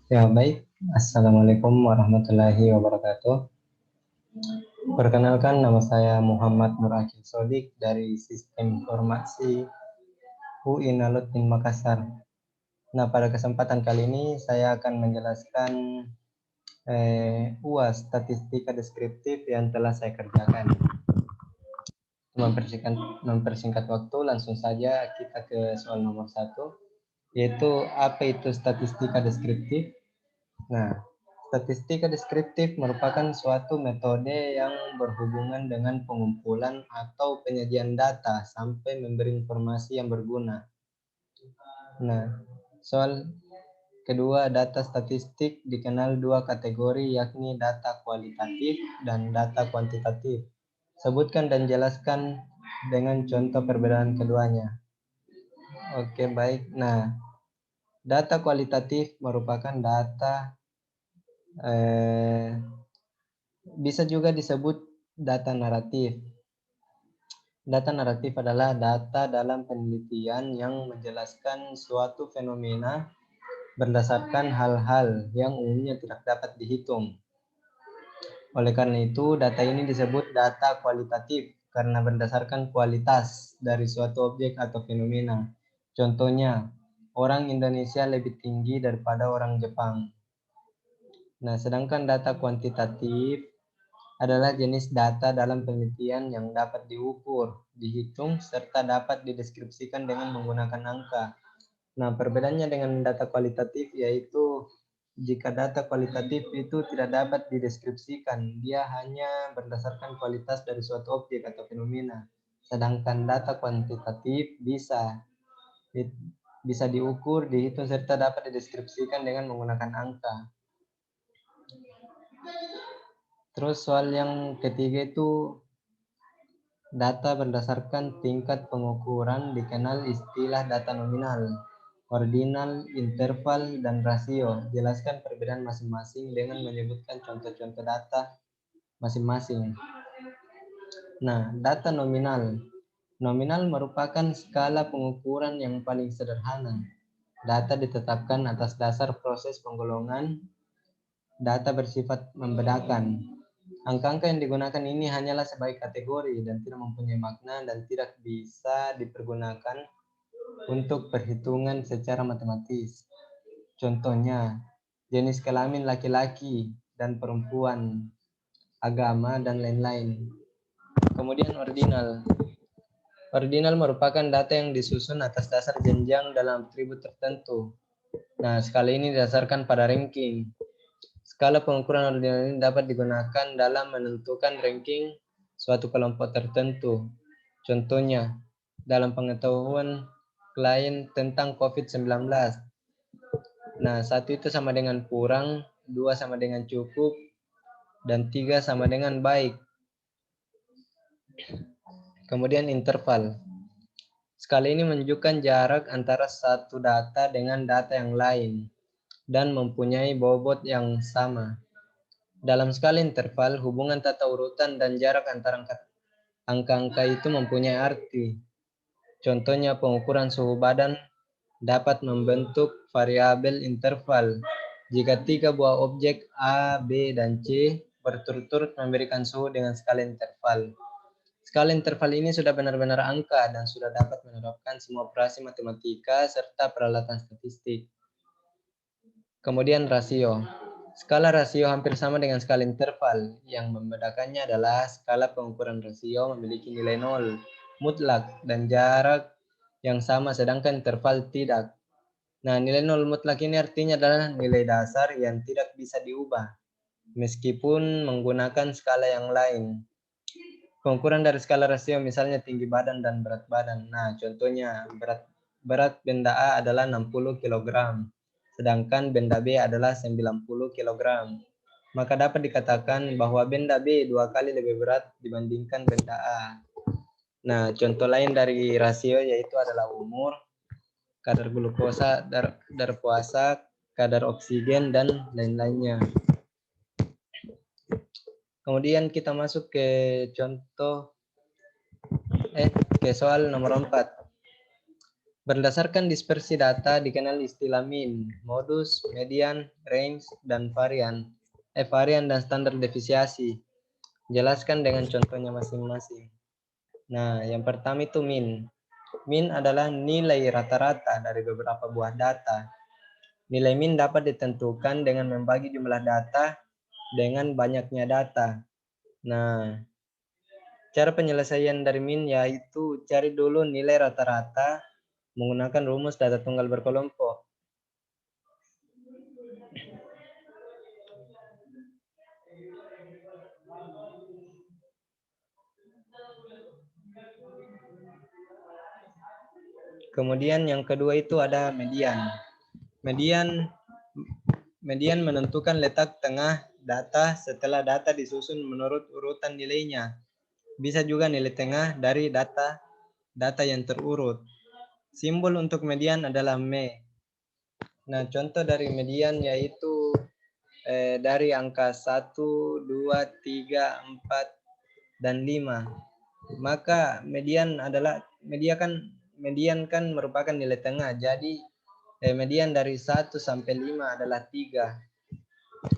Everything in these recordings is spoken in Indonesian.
Ya, baik. Assalamualaikum warahmatullahi wabarakatuh. Perkenalkan, nama saya Muhammad Nur Akil Sodik dari Sistem Informasi UI Nalutin Makassar. Nah, pada kesempatan kali ini saya akan menjelaskan UAS statistika deskriptif yang telah saya kerjakan. Mempersingkat waktu, langsung saja kita ke soal nomor 1, yaitu apa itu statistika deskriptif. Nah, statistika deskriptif merupakan suatu metode yang berhubungan dengan pengumpulan atau penyajian data sampai memberi informasi yang berguna. Nah, soal kedua, data statistik dikenal dua kategori, yakni data kualitatif dan data kuantitatif. Sebutkan dan jelaskan dengan contoh perbedaan keduanya. Oke, baik. Nah, data kualitatif merupakan data bisa juga disebut data naratif. Data naratif adalah data dalam penelitian yang menjelaskan suatu fenomena berdasarkan hal-hal yang umumnya tidak dapat dihitung. Oleh karena itu, data ini disebut data kualitatif karena berdasarkan kualitas dari suatu objek atau fenomena. Contohnya, orang Indonesia lebih tinggi daripada orang Jepang. Nah, sedangkan data kuantitatif adalah jenis data dalam penelitian yang dapat diukur, dihitung, serta dapat dideskripsikan dengan menggunakan angka. Nah, perbedaannya dengan data kualitatif yaitu jika data kualitatif itu tidak dapat dideskripsikan, dia hanya berdasarkan kualitas dari suatu objek atau fenomena. Sedangkan data kuantitatif bisa diukur, dihitung, serta dapat dideskripsikan dengan menggunakan angka. Terus soal yang ketiga itu data berdasarkan tingkat pengukuran dikenal istilah data nominal, ordinal, interval, dan rasio. Jelaskan perbedaan masing-masing dengan menyebutkan contoh-contoh data masing-masing. Nah, data nominal. Nominal merupakan skala pengukuran yang paling sederhana. Data ditetapkan atas dasar proses penggolongan. Data bersifat membedakan. Angka-angka yang digunakan ini hanyalah sebagai kategori dan tidak mempunyai makna dan tidak bisa dipergunakan untuk perhitungan secara matematis. Contohnya, jenis kelamin laki-laki dan perempuan, agama, dan lain-lain. Kemudian ordinal. Ordinal merupakan data yang disusun atas dasar jenjang dalam atribut tertentu. Nah, skala ini didasarkan pada ranking. Skala pengukuran ordinal ini dapat digunakan dalam menentukan ranking suatu kelompok tertentu. Contohnya, dalam pengetahuan klien tentang COVID-19. Nah, 1 itu sama dengan kurang, 2 sama dengan cukup, dan 3 sama dengan baik. Kemudian interval. Skala ini menunjukkan jarak antara satu data dengan data yang lain dan mempunyai bobot yang sama. Dalam skala interval, hubungan tata urutan dan jarak antara angka-angka itu mempunyai arti. Contohnya, pengukuran suhu badan dapat membentuk variabel interval jika 3 buah objek A, B, dan C berturut-turut memberikan suhu dengan skala interval. Skala interval ini sudah benar-benar angka dan sudah dapat menerapkan semua operasi matematika serta peralatan statistik. Kemudian rasio. Skala rasio hampir sama dengan skala interval. Yang membedakannya adalah skala pengukuran rasio memiliki nilai 0 mutlak dan jarak yang sama, sedangkan interval tidak. Nah, nilai 0 mutlak ini artinya adalah nilai dasar yang tidak bisa diubah, meskipun menggunakan skala yang lain. Pengukuran dari skala rasio misalnya tinggi badan dan berat badan. Nah, contohnya berat benda A adalah 60 kg, sedangkan benda B adalah 90 kg. Maka dapat dikatakan bahwa benda B 2 kali lebih berat dibandingkan benda A. Nah, contoh lain dari rasio yaitu adalah umur, kadar glukosa, kadar puasa, kadar oksigen, dan lain-lainnya. Kemudian kita masuk ke contoh ke soal nomor 4. Berdasarkan dispersi data dikenal istilah mean, modus, median, range, dan varian. Varian dan standar deviasi. Jelaskan dengan contohnya masing-masing. Nah, yang pertama itu mean. Mean adalah nilai rata-rata dari beberapa buah data. Nilai mean dapat ditentukan dengan membagi jumlah data dengan banyaknya data. Nah, cara penyelesaian dari mean yaitu cari dulu nilai rata-rata menggunakan rumus data tunggal berkelompok. Kemudian yang kedua itu ada median. Median menentukan letak tengah data setelah data disusun menurut urutan nilainya. Bisa juga nilai tengah dari data yang terurut. Simbol untuk median adalah me. Nah, contoh dari median yaitu dari angka 1, 2, 3, 4, dan 5. Maka median kan merupakan nilai tengah. Jadi median dari 1 sampai 5 adalah 3.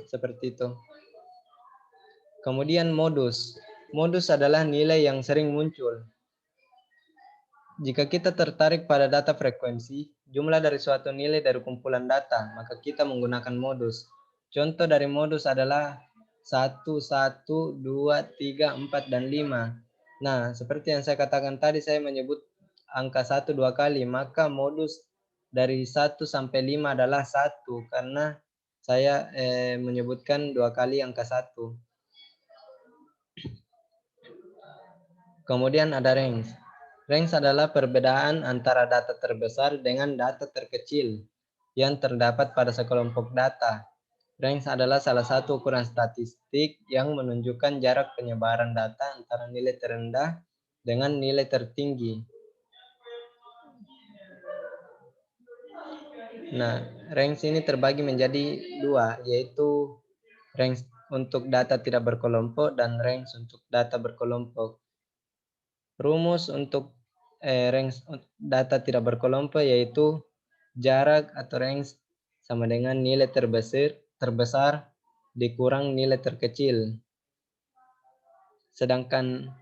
Seperti itu. Kemudian modus. Modus adalah nilai yang sering muncul. Jika kita tertarik pada data frekuensi, jumlah dari suatu nilai dari kumpulan data, maka kita menggunakan modus. Contoh dari modus adalah 1, 1, 2, 3, 4, dan 5. Nah, seperti yang saya katakan tadi, saya menyebut angka 1 2 kali, maka modus dari 1 sampai 5 adalah 1, karena saya menyebutkan 2 kali angka 1. Kemudian ada range. Range adalah perbedaan antara data terbesar dengan data terkecil yang terdapat pada sekelompok data. Range adalah salah satu ukuran statistik yang menunjukkan jarak penyebaran data antara nilai terendah dengan nilai tertinggi. Nah, range ini terbagi menjadi dua, yaitu range untuk data tidak berkelompok dan range untuk data berkelompok. Rumus untuk range data tidak berkelompok yaitu jarak atau range sama dengan nilai terbesar dikurang nilai terkecil. Sedangkan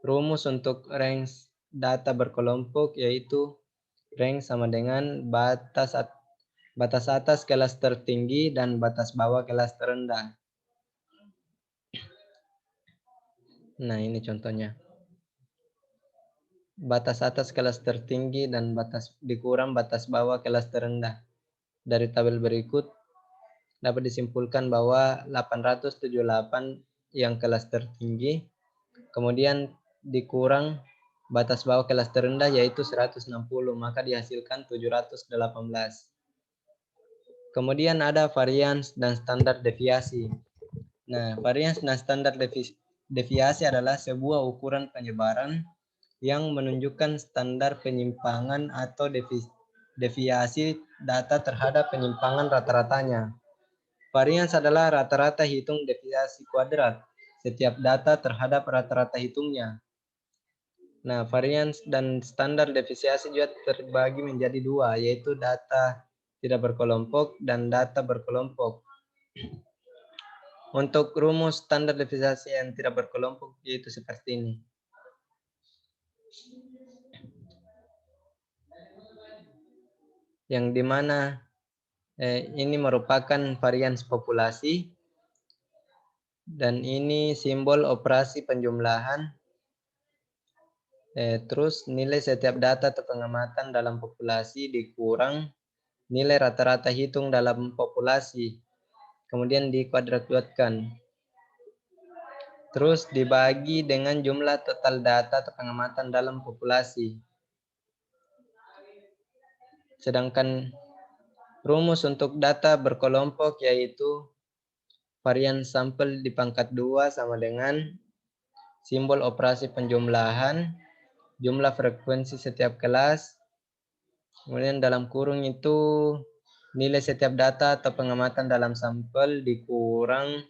rumus untuk range data berkelompok yaitu range sama dengan batas atas kelas tertinggi dan batas bawah kelas terendah. Nah, ini contohnya. Batas atas kelas tertinggi dan dikurang batas bawah kelas terendah. Dari tabel berikut dapat disimpulkan bahwa 878 yang kelas tertinggi, kemudian dikurang batas bawah kelas terendah yaitu 160, maka dihasilkan 718. Kemudian ada varians dan standar deviasi. Nah, varians dan standar deviasi adalah sebuah ukuran penyebaran yang menunjukkan standar penyimpangan atau deviasi data terhadap penyimpangan rata-ratanya. Varians adalah rata-rata hitung deviasi kuadrat setiap data terhadap rata-rata hitungnya. Nah, varians dan standar deviasi juga terbagi menjadi dua, yaitu data tidak berkelompok dan data berkelompok. Untuk rumus standar deviasi yang tidak berkelompok yaitu seperti ini. Yang dimana ini merupakan varians populasi dan ini simbol operasi penjumlahan. Terus nilai setiap data atau pengamatan dalam populasi dikurang nilai rata-rata hitung dalam populasi, kemudian dikuadrat-kuadratkan. Terus dibagi dengan jumlah total data atau pengamatan dalam populasi. Sedangkan rumus untuk data berkelompok yaitu varian sampel di pangkat 2 sama dengan simbol operasi penjumlahan, jumlah frekuensi setiap kelas, kemudian dalam kurung itu nilai setiap data atau pengamatan dalam sampel dikurang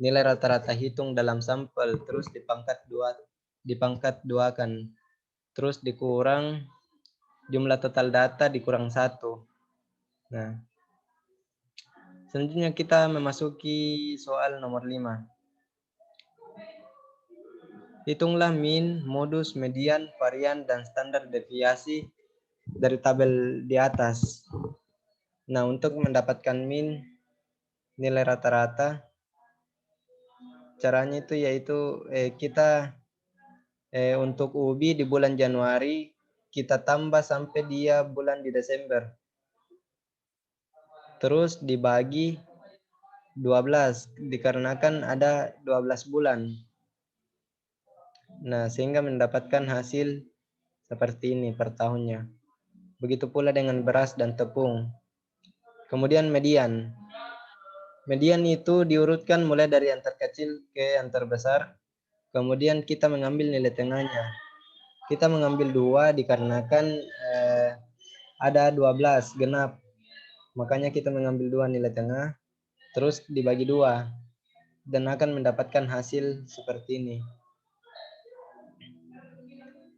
nilai rata-rata hitung dalam sampel, terus dipangkat 2 kan. Terus dikurang jumlah total data dikurang 1. Nah, selanjutnya kita memasuki soal nomor 5. Hitunglah min, modus, median, varian, dan standar deviasi dari tabel di atas. Nah, untuk mendapatkan min, nilai rata-rata, caranya itu yaitu kita untuk UBI di bulan Januari, kita tambah sampai dia bulan di Desember. Terus dibagi 12, dikarenakan ada 12 bulan. Nah, sehingga mendapatkan hasil seperti ini per tahunnya. Begitu pula dengan beras dan tepung. Kemudian median. Median itu diurutkan mulai dari yang terkecil ke yang terbesar. Kemudian kita mengambil nilai tengahnya. Kita mengambil 2 dikarenakan ada 12 genap. Makanya kita mengambil 2 nilai tengah. Terus dibagi 2. Dan akan mendapatkan hasil seperti ini.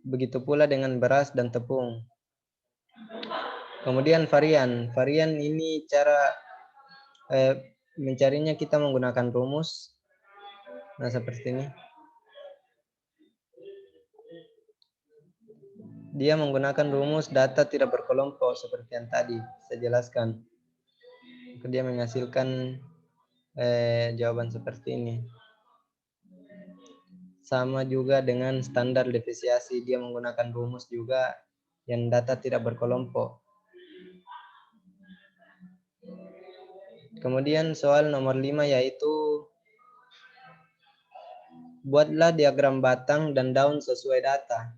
Begitu pula dengan beras dan tepung. Kemudian varian. Varian ini cara mencarinya kita menggunakan rumus. Nah, seperti ini. Dia menggunakan rumus data tidak berkelompok seperti yang tadi saya jelaskan. Dia menghasilkan jawaban seperti ini. Sama juga dengan standar deviasi, dia menggunakan rumus juga yang data tidak berkelompok. Kemudian soal nomor 5 yaitu buatlah diagram batang dan daun sesuai data.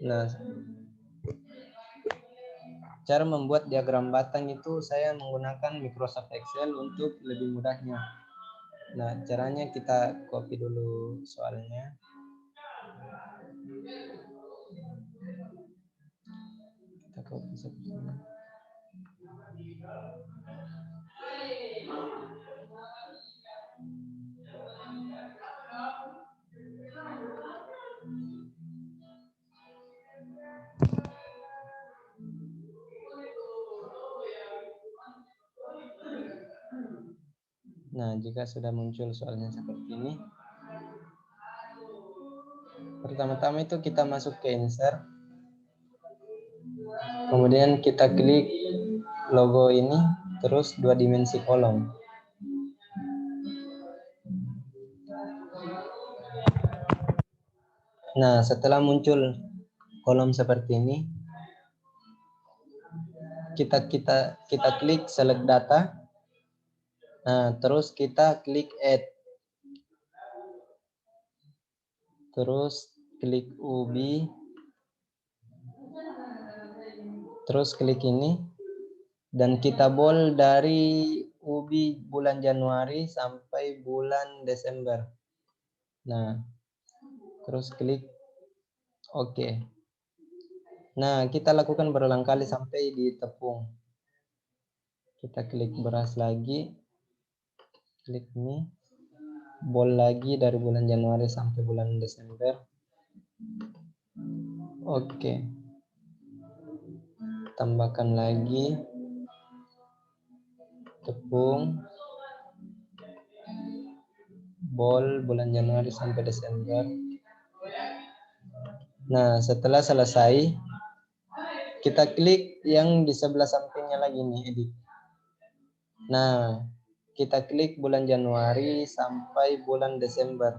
Nah, cara membuat diagram batang itu saya menggunakan Microsoft Excel untuk lebih mudahnya. Nah, caranya kita copy dulu soalnya. Kita copy seperti ini. Nah, jika sudah muncul soalnya seperti ini, pertama-tama itu kita masuk ke insert, kemudian kita klik logo ini, terus 2 dimensi kolom. Nah, setelah muncul kolom seperti ini, kita klik select data. Nah, terus kita klik add. Terus klik UBI. Terus klik ini. Dan kita bold dari UBI bulan Januari sampai bulan Desember. Nah, terus klik OK. Nah, kita lakukan berulang kali sampai di tepung. Kita klik beras lagi. Klik ini. Bold lagi dari bulan Januari sampai bulan Desember. Oke. Tambahkan lagi tepung. Bold bulan Januari sampai Desember. Nah, setelah selesai, kita klik yang di sebelah sampingnya lagi nih, edit. Nah, kita klik bulan Januari sampai bulan Desember.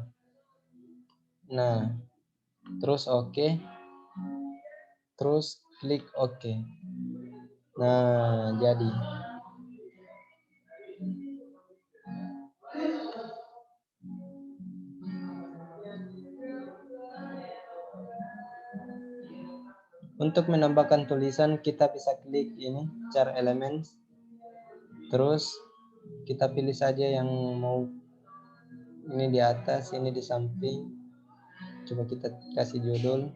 Nah, terus OK. Terus klik OK. Nah, jadi. Untuk menambahkan tulisan, kita bisa klik ini, chart elements. Terus kita pilih saja yang mau, ini di atas, ini di samping. Coba kita kasih judul.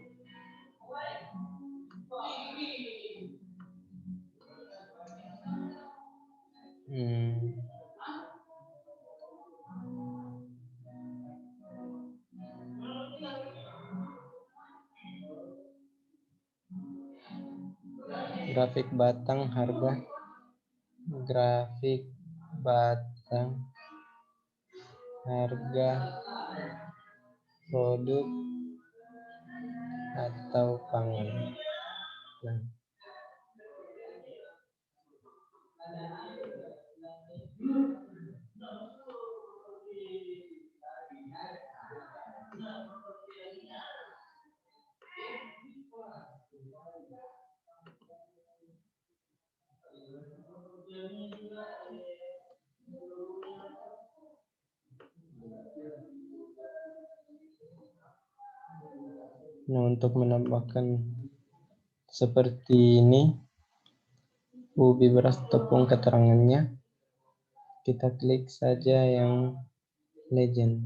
grafik batang harga, grafik batang harga produk atau pangan. Nah, untuk menambahkan seperti ini, ubi, beras, tepung, keterangannya, kita klik saja yang legend.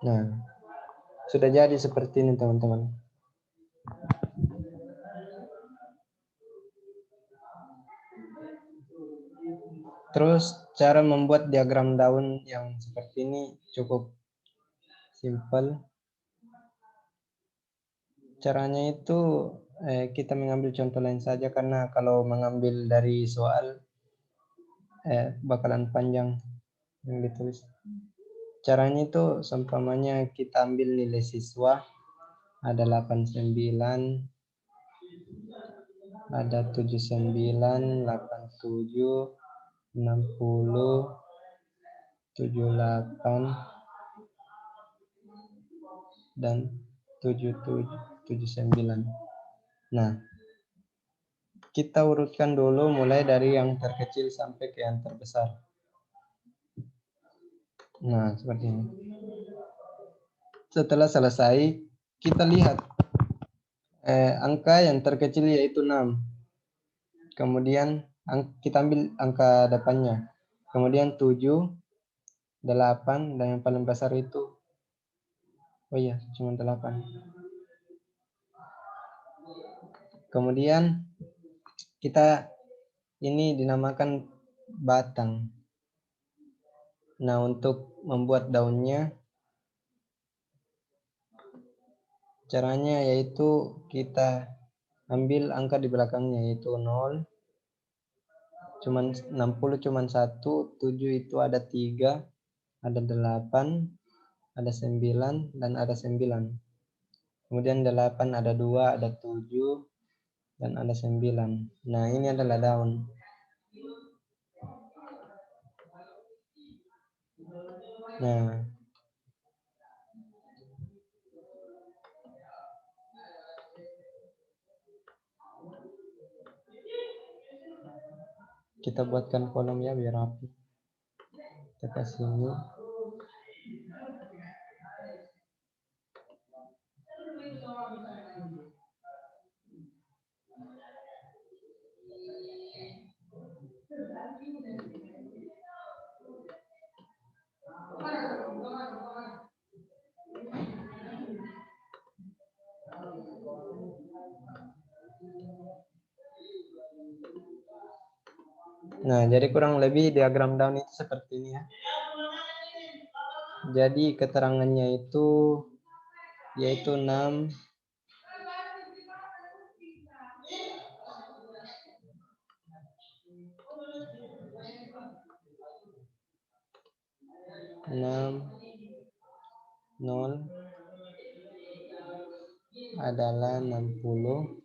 Nah, sudah jadi seperti ini teman-teman. Terus cara membuat diagram daun yang seperti ini cukup simpel. Caranya itu kita mengambil contoh lain saja, karena kalau mengambil dari soal bakalan panjang yang ditulis. Caranya itu seumpamanya kita ambil nilai siswa ada 89, ada 79, 87, 60, 78 dan 79. Nah, kita urutkan dulu mulai dari yang terkecil sampai ke yang terbesar. Nah, seperti ini. Setelah selesai, kita lihat angka yang terkecil yaitu 6. Kemudian kita ambil angka depannya. Kemudian 7, 8, dan yang paling besar itu, oh iya, cuma 8. Kemudian kita ini dinamakan batang. Nah, untuk membuat daunnya, caranya yaitu kita ambil angka di belakangnya, yaitu 0, cuman 60 cuman 1, 7 itu ada 3, ada 8, ada 9, dan ada 9. Kemudian 8 ada 2, ada 7, dan ada 9. Nah, ini adalah daun. Nah, kita buatkan kolom ya biar rapi. Kita kasih ini. Nah, jadi kurang lebih diagram daun itu seperti ini ya. Jadi keterangannya itu yaitu 6, 0 adalah 60.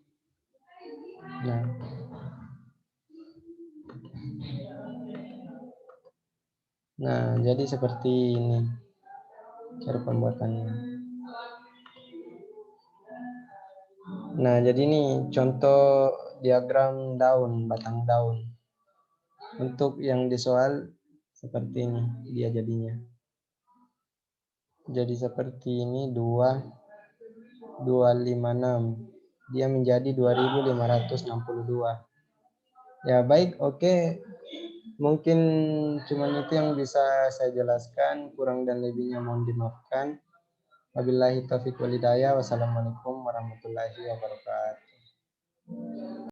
Nah, jadi seperti ini cara pembuatannya. Nah, jadi ini contoh diagram daun, batang daun. Untuk yang di soal seperti ini dia jadinya. Jadi seperti ini 256. Dia menjadi 2562. Ya baik, oke. Mungkin cuman itu yang bisa saya jelaskan, kurang dan lebihnya mohon dimaafkan. Wabillahi taufiq wal hidayah. Wassalamualaikum warahmatullahi wabarakatuh.